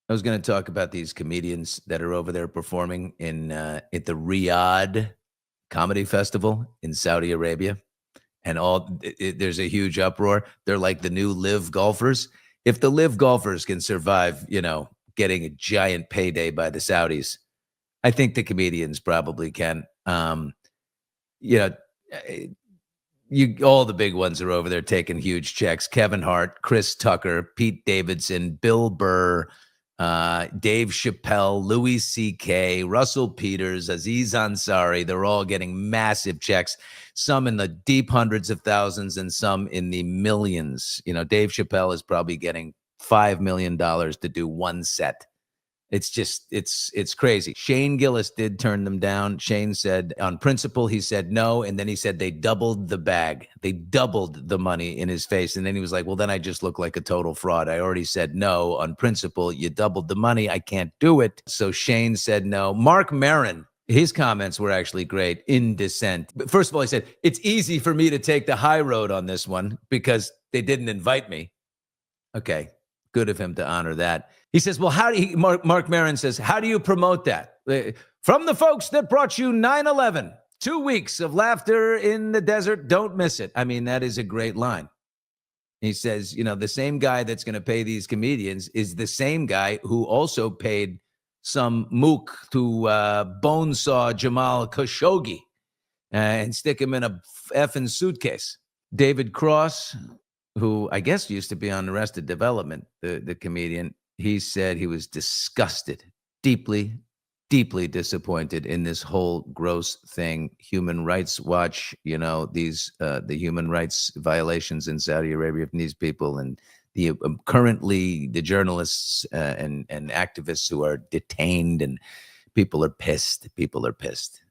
I was going to talk about these comedians that are over there performing in at the Riyadh Comedy Festival in Saudi Arabia, and there's a huge uproar. They're like the new live golfers. If the live golfers can survive, getting a giant payday by the Saudis, I think the comedians probably can. You know, eh, all the big ones are over there taking huge checks. Kevin Hart, Chris Tucker, Pete Davidson, Bill Burr, Dave Chappelle, Louis C.K., Russell Peters, Aziz Ansari. They're all getting massive checks, some in the deep hundreds of thousands and some in the millions. Dave Chappelle is probably getting $5 million to do one set. It's crazy. Shane Gillis did turn them down. Shane said on principle, he said no. And then he said they doubled the bag. They doubled the money in his face. And then he was like, well, then I just look like a total fraud. I already said no on principle. You doubled the money. I can't do it. So Shane said no. Mark Maron, his comments were actually great in dissent. But first of all, he said, it's easy for me to take the high road on this one because they didn't invite me. Okay. Good of him to honor that. He says, well, Mark Maron says, how do you promote that? From the folks that brought you 9/11, 2 weeks of laughter in the desert, don't miss it. I mean, that is a great line. He says, the same guy that's going to pay these comedians is the same guy who also paid some mook to bonesaw Jamal Khashoggi and stick him in a effing suitcase. David Cross, who I guess used to be on Arrested Development, the comedian, he said he was disgusted, deeply, deeply disappointed in this whole gross thing. Human Rights Watch, these the human rights violations in Saudi Arabia from these people, and currently the journalists and activists who are detained, and people are pissed. People are pissed.